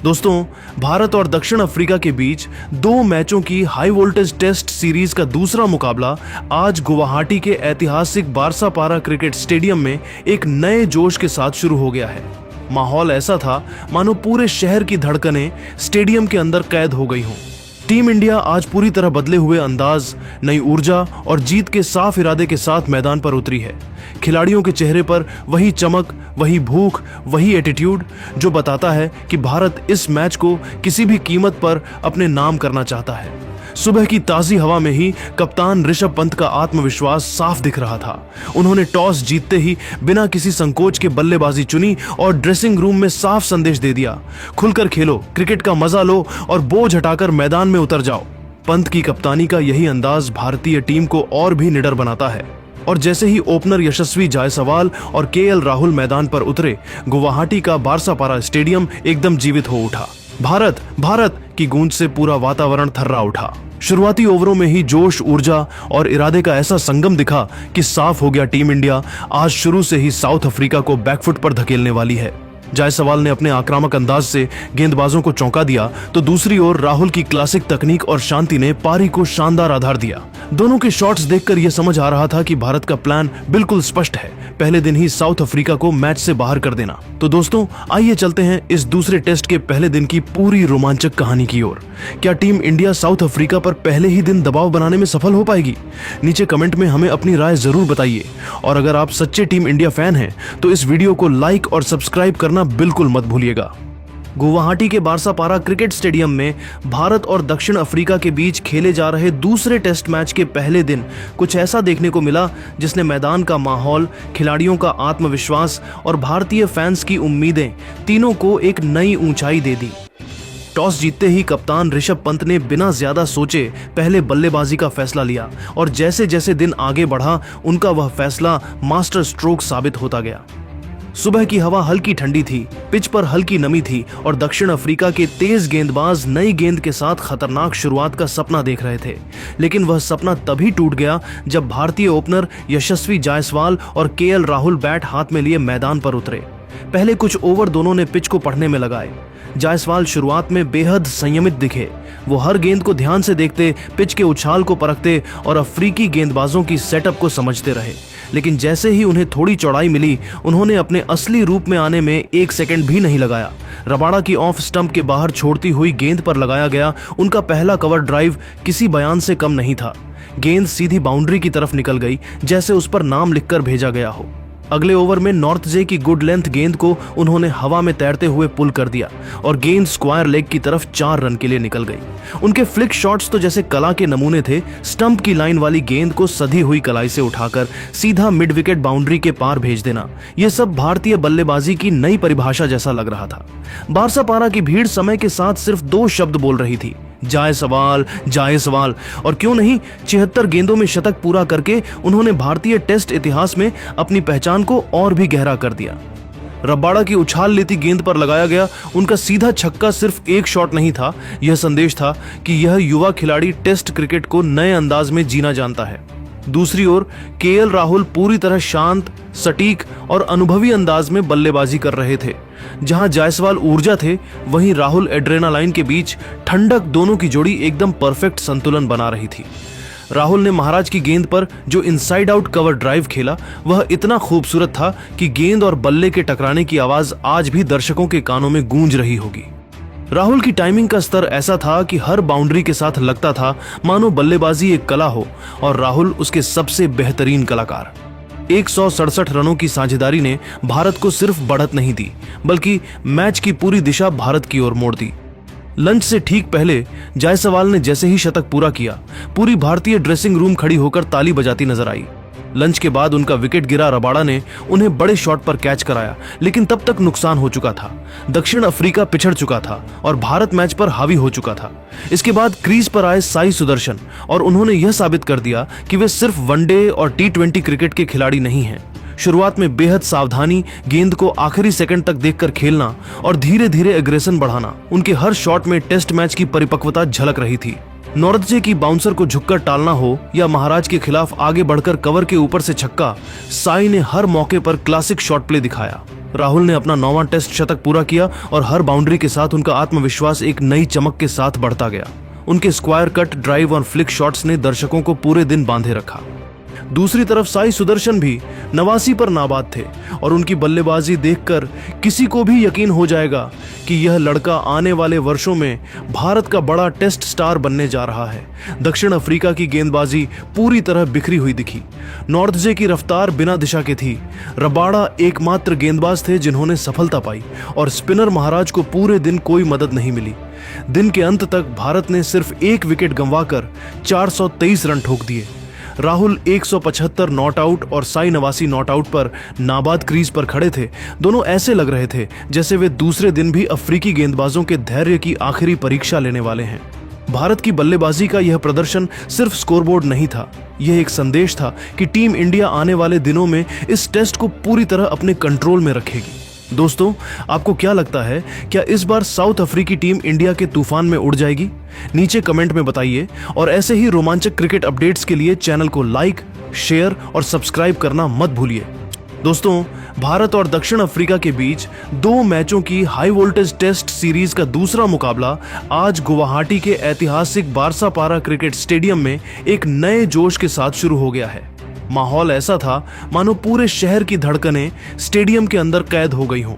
दोस्तों, भारत और दक्षिण अफ्रीका के बीच 2 मैचों की हाई वोल्टेज टेस्ट सीरीज का दूसरा मुकाबला आज गुवाहाटी के ऐतिहासिक बारसापारा क्रिकेट स्टेडियम में एक नए जोश के साथ शुरू हो गया है। माहौल ऐसा था मानो पूरे शहर की धड़कनें स्टेडियम के अंदर कैद हो गई हों। टीम इंडिया आज पूरी तरह बदले हुए अंदाज, नई ऊर्जा और जीत के साफ इरादे के साथ मैदान पर उतरी है। खिलाड़ियों के चेहरे पर वही चमक, वही भूख, वही एटीट्यूड जो बताता है कि भारत इस मैच को किसी भी कीमत पर अपने नाम करना चाहता है। सुबह की ताजी हवा में ही कप्तान ऋषभ पंत का आत्मविश्वास साफ दिख रहा था। उन्होंने टॉस जीतते ही बिना किसी संकोच के बल्लेबाजी चुनी और ड्रेसिंग रूम में साफ संदेश दे दिया, खुलकर खेलो, क्रिकेट का मजा लो और बोझ हटाकर मैदान में उतर जाओ। पंत की कप्तानी का यही अंदाज भारतीय टीम को और भी निडर बनाता है। और जैसे ही ओपनर यशस्वी जायसवाल और केएल राहुल मैदान पर उतरे, गुवाहाटी का बारसापारा स्टेडियम एकदम जीवित हो उठा। भारत भारत की गूंज से पूरा वातावरण थर्रा उठा। शुरुआती ओवरों में ही जोश, ऊर्जा और इरादे का ऐसा संगम दिखा कि साफ हो गया टीम इंडिया आज शुरू से ही साउथ अफ्रीका को बैकफुट पर धकेलने वाली है। जायसवाल ने अपने आक्रामक अंदाज से गेंदबाजों को चौंका दिया, तो दूसरी ओर राहुल की क्लासिक तकनीक और शांति ने पारी को शानदार आधार दिया। दोनों के शॉट्स देखकर यह समझ आ रहा था कि भारत का प्लान बिल्कुल स्पष्ट है, पहले दिन ही साउथ अफ्रीका को मैच से बाहर कर देना। तो दोस्तों, आइए चलते हैं इस दूसरे टेस्ट के पहले दिन की पूरी रोमांचक कहानी की ओर। क्या टीम इंडिया साउथ अफ्रीका पर पहले ही दिन दबाव बनाने में सफल हो पाएगी? नीचे कमेंट में हमें अपनी राय जरूर बताइए। और अगर आप सच्चे टीम इंडिया फैन हैं तो इस वीडियो को लाइक और सब्सक्राइब करना बिल्कुल मत भूलिएगा। गुवाहाटी के बारसापारा क्रिकेट स्टेडियम में भारत और दक्षिण अफ्रीका के बीच खेले जा रहे दूसरे टेस्ट मैच के पहले दिन कुछ ऐसा देखने को मिला जिसने मैदान का माहौल, खिलाड़ियों का आत्मविश्वास और भारतीय फैंस की उम्मीदें तीनों को एक नई ऊंचाई दे दी। टॉस जीतते ही कप्तान ऋषभ पंत ने बिना ज्यादा सोचे पहले बल्लेबाजी का फैसला लिया और जैसे जैसे दिन आगे बढ़ा उनका वह फैसला मास्टर स्ट्रोक साबित होता गया। सुबह की हवा हल्की ठंडी थी, पिच पर हल्की नमी थी और दक्षिण अफ्रीका के तेज गेंदबाज नई गेंद के साथ खतरनाक शुरुआत का सपना देख रहे थे। लेकिन वह सपना तभी टूट गया जब भारतीय ओपनर यशस्वी जायसवाल और केएल राहुल बैट हाथ में लिए मैदान पर उतरे। पहले कुछ ओवर दोनों ने पिच को पढ़ने में लगाए। जायसवाल शुरुआत में बेहद संयमित दिखे। वो हर गेंद को ध्यान से देखते, पिच के उछाल को परखते और अफ्रीकी गेंदबाजों की सेटअप को समझते रहे। लेकिन जैसे ही उन्हें थोड़ी चौड़ाई मिली, उन्होंने अपने असली रूप में आने में 1 सेकंड भी नहीं लगाया। रबाड़ा की ऑफ स्टंप के बाहर छोड़ती हुई गेंद पर लगाया गया उनका पहला कवर ड्राइव किसी बयान से कम नहीं था। गेंद सीधी बाउंड्री की तरफ निकल गई, जैसे उस पर नाम लिखकर भेजा गया हो। अगले ओवर में नॉर्थ जे की गुड लेंथ गेंद को उन्होंने हवा में तैरते हुए पुल कर दिया और गेंद स्क्वायर लेग की तरफ 4 रन के लिए निकल गई। उनके फ्लिक शॉट्स तो जैसे कला के नमूने थे। स्टंप की लाइन वाली गेंद को सधी हुई कलाई से उठाकर सीधा मिड विकेट बाउंड्री के पार भेज देना, यह सब भारतीय बल्लेबाजी की नई परिभाषा जैसा लग रहा था। बारसापारा की भीड़ समय के साथ सिर्फ 2 शब्द बोल रही थी, जायसवाल जायसवाल। और क्यों नहीं, 76 गेंदों में शतक पूरा करके उन्होंने भारतीय टेस्ट इतिहास में अपनी पहचान को और भी गहरा कर दिया। रबाड़ा की उछाल लेती गेंद पर लगाया गया उनका सीधा छक्का सिर्फ एक शॉट नहीं था, यह संदेश था कि यह युवा खिलाड़ी टेस्ट क्रिकेट को नए अंदाज में जीना जानता है। दूसरी ओर केएल राहुल पूरी तरह शांत, सटीक और अनुभवी अंदाज में बल्लेबाजी कर रहे थे। जहां जायसवाल ऊर्जा थे, वहीं राहुल एड्रेनालाइन के बीच ठंडक, दोनों की जोड़ी एकदम परफेक्ट संतुलन बना रही थी। राहुल ने महाराज की गेंद पर जो इनसाइड आउट कवर ड्राइव खेला, वह इतना खूबसूरत था कि गेंद और बल्ले के टकराने की आवाज आज भी दर्शकों के कानों में गूंज रही होगी। राहुल की टाइमिंग का स्तर ऐसा था कि हर बाउंड्री के साथ लगता था मानो बल्लेबाजी एक कला हो और राहुल उसके सबसे बेहतरीन कलाकार। 167 रनों की साझेदारी ने भारत को सिर्फ बढ़त नहीं दी, बल्कि मैच की पूरी दिशा भारत की ओर मोड़ दी। लंच से ठीक पहले जायसवाल ने जैसे ही शतक पूरा किया, पूरी भारतीय ड्रेसिंग रूम खड़ी होकर ताली बजाती नजर आई। लंच के बाद उनका विकेट गिरा रबाड़ा ने उन्हें बड़े शॉट पर कैच कराया, लेकिन तब तक नुकसान हो चुका था। दक्षिण अफ्रीका पिछड़ चुका था और भारत मैच पर हावी हो चुका था। इसके बाद क्रीज पर आए साई सुदर्शन और उन्होंने यह साबित कर दिया कि वे सिर्फ वनडे और T20 क्रिकेट के खिलाड़ी नहीं हैं। शुरुआत में बेहद सावधानी, गेंद को आखिरी सेकंड तक देखकर खेलना और धीरे धीरे एग्रेशन बढ़ाना, उनके हर शॉट में टेस्ट मैच की परिपक्वता झलक रही थी। नॉर्थ की बाउंसर को झुककर टालना हो या महाराज के खिलाफ आगे बढ़कर कवर के ऊपर से छक्का, साई ने हर मौके पर क्लासिक शॉट प्ले दिखाया। राहुल ने अपना 9वां टेस्ट शतक पूरा किया और हर बाउंड्री के साथ उनका आत्मविश्वास एक नई चमक के साथ बढ़ता गया। उनके स्क्वायर कट, ड्राइव और फ्लिक शॉट्स ने दर्शकों को पूरे दिन बांधे रखा। दूसरी तरफ साई सुदर्शन भी 89 पर नाबाद थे और उनकी बल्लेबाजी देखकर किसी को भी यकीन हो जाएगा कि यह लड़का आने वाले वर्षों में भारत का बड़ा टेस्ट स्टार बनने जा रहा है। दक्षिण अफ्रीका की गेंदबाजी पूरी तरह बिखरी हुई दिखी। नॉर्थजे की रफ्तार बिना दिशा के थी। रबाड़ा एकमात्र गेंदबाज थे जिन्होंने सफलता पाई और स्पिनर महाराज को पूरे दिन कोई मदद नहीं मिली। दिन के अंत तक भारत ने सिर्फ एक विकेट गंवाकर 423 रन ठोक दिए। राहुल 175 नॉट आउट और साई 89 नॉट आउट पर नाबाद क्रीज पर खड़े थे। दोनों ऐसे लग रहे थे जैसे वे दूसरे दिन भी अफ्रीकी गेंदबाजों के धैर्य की आखिरी परीक्षा लेने वाले हैं। भारत की बल्लेबाजी का यह प्रदर्शन सिर्फ स्कोरबोर्ड नहीं था, यह एक संदेश था कि टीम इंडिया आने वाले दिनों में इस टेस्ट को पूरी तरह अपने कंट्रोल में रखेगी। दोस्तों, आपको क्या लगता है, क्या इस बार साउथ अफ्रीकी टीम इंडिया के तूफान में उड़ जाएगी? नीचे कमेंट में बताइए और ऐसे ही रोमांचक क्रिकेट अपडेट्स के लिए चैनल को लाइक, शेयर और सब्सक्राइब करना मत भूलिए। दोस्तों, भारत और दक्षिण अफ्रीका के बीच 2 मैचों की हाई वोल्टेज टेस्ट सीरीज का दूसरा मुकाबला आज गुवाहाटी के ऐतिहासिक बारसापारा क्रिकेट स्टेडियम में एक नए जोश के साथ शुरू हो गया है। माहौल ऐसा था मानो पूरे शहर की धड़कनें स्टेडियम के अंदर कैद हो गई हों।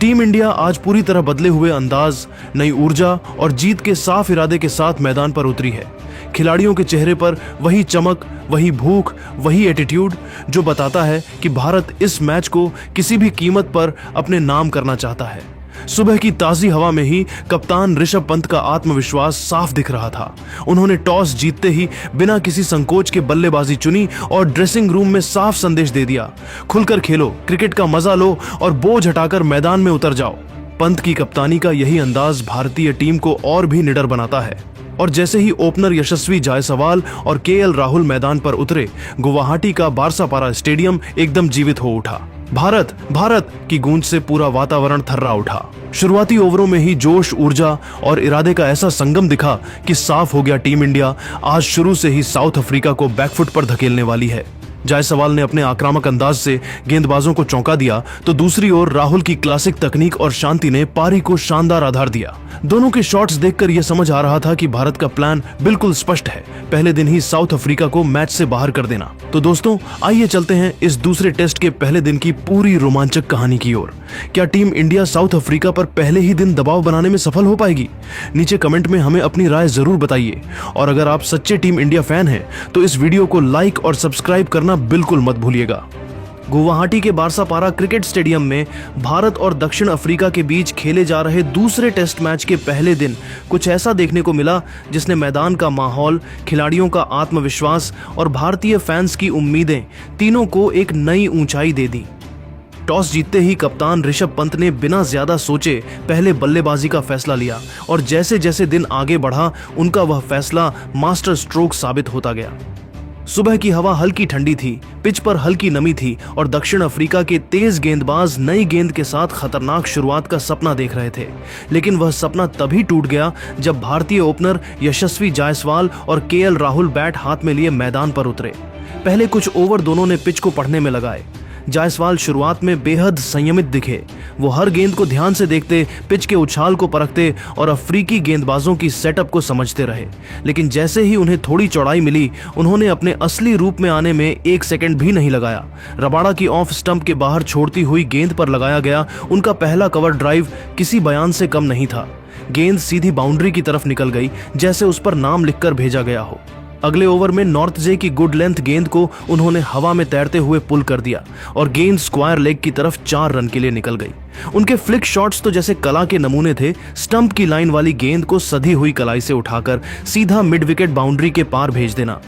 टीम इंडिया आज पूरी तरह बदले हुए अंदाज, नई ऊर्जा और जीत के साफ इरादे के साथ मैदान पर उतरी है। खिलाड़ियों के चेहरे पर वही चमक, वही भूख, वही एटीट्यूड जो बताता है कि भारत इस मैच को किसी भी कीमत पर अपने नाम करना चाहता है। सुबह की ताजी हवा में ही कप्तान ऋषभ पंत का आत्मविश्वास साफ दिख रहा था। उन्होंने टॉस जीतते ही बिना किसी संकोच के बल्लेबाजी चुनी और ड्रेसिंग रूम में साफ संदेश दे दिया, खुलकर खेलो, क्रिकेट का मजा लो और बोझ हटाकर मैदान में उतर जाओ। पंत की कप्तानी का यही अंदाज भारतीय टीम को और भी निडर बनाता है। और जैसे ही ओपनर यशस्वी जायसवाल और केएल राहुल मैदान पर उतरे, गुवाहाटी का बारसापारा स्टेडियम एकदम जीवित हो उठा। भारत भारत की गूंज से पूरा वातावरण थर्रा उठा। शुरुआती ओवरों में ही जोश, ऊर्जा और इरादे का ऐसा संगम दिखा कि साफ हो गया टीम इंडिया आज शुरू से ही साउथ अफ्रीका को बैकफुट पर धकेलने वाली है। जायसवाल ने अपने आक्रामक अंदाज से गेंदबाजों को चौंका दिया तो दूसरी ओर राहुल की क्लासिक तकनीक और शांति ने पारी को शानदार आधार दिया। दोनों के शॉट्स देखकर यह समझ आ रहा था कि भारत का प्लान बिल्कुल स्पष्ट है, पहले दिन ही साउथ अफ्रीका को मैच से बाहर कर देना। तो दोस्तों, आइए चलते हैं इस दूसरे टेस्ट के पहले दिन की पूरी रोमांचक कहानी की ओर। क्या टीम इंडिया साउथ अफ्रीका पर पहले ही दिन दबाव बनाने में सफल हो पाएगी? नीचे कमेंट में हमें अपनी राय जरूर बताइए और अगर आप सच्चे टीम इंडिया फैन हैं तो इस वीडियो को लाइक और सब्सक्राइब करना बिल्कुल मत भूलिएगा। गुवाहाटी के बारसापारा क्रिकेट स्टेडियम में भारत और दक्षिण अफ्रीका के बीच खेले जा रहे दूसरे टेस्ट मैच के पहले दिन कुछ ऐसा देखने को मिला जिसने मैदान का माहौल, खिलाड़ियों का आत्मविश्वास और भारतीय फैंस की उम्मीदें तीनों को एक नई ऊंचाई दे दी। टॉस जीतते ही कप्तान ऋषभ पंत ने बिना ज्यादा सोचे पहले बल्लेबाजी का फैसला लिया और जैसे जैसे दिन आगे बढ़ा उनका वह फैसला मास्टर स्ट्रोक साबित होता गया। सुबह की हवा हल्की ठंडी थी, पिच पर हल्की नमी थी और दक्षिण अफ्रीका के तेज गेंदबाज नई गेंद के साथ खतरनाक शुरुआत का सपना देख रहे थे। लेकिन वह सपना तभी टूट गया जब भारतीय ओपनर यशस्वी जायसवाल और केएल राहुल बैट हाथ में लिए मैदान पर उतरे। पहले कुछ ओवर दोनों ने पिच को पढ़ने में लगाए। जायसवाल शुरुआत में बेहद संयमित दिखे। वो हर गेंद को ध्यान से देखते, पिच के उछाल को परखते और अफ्रीकी गेंदबाजों की सेटअप को समझते रहे। लेकिन जैसे ही उन्हें थोड़ी चौड़ाई मिली, उन्होंने अपने असली रूप में आने में 1 सेकंड भी नहीं लगाया। रबाड़ा की ऑफ स्टंप के बाहर छोड़ती हुई गेंद पर लगाया गया उनका पहला कवर ड्राइव किसी बयान से कम नहीं था। गेंद सीधी बाउंड्री की तरफ निकल गई, जैसे उस पर नाम लिखकर भेजा गया हो। अगले ओवर में नॉर्थजे की गुड लेंथ गेंद को उन्होंने हवा में तैरते हुए पुल कर दिया और गेंद स्क्वायर लेग की तरफ 4 रन के लिए निकल गई। उनके फ्लिक शॉट्स तो जैसे कला के नमूने थे। स्टंप की लाइन वाली गेंद को सधी हुई कलाई से उठाकर सीधा मिड विकेट बाउंड्री के पार भेज देना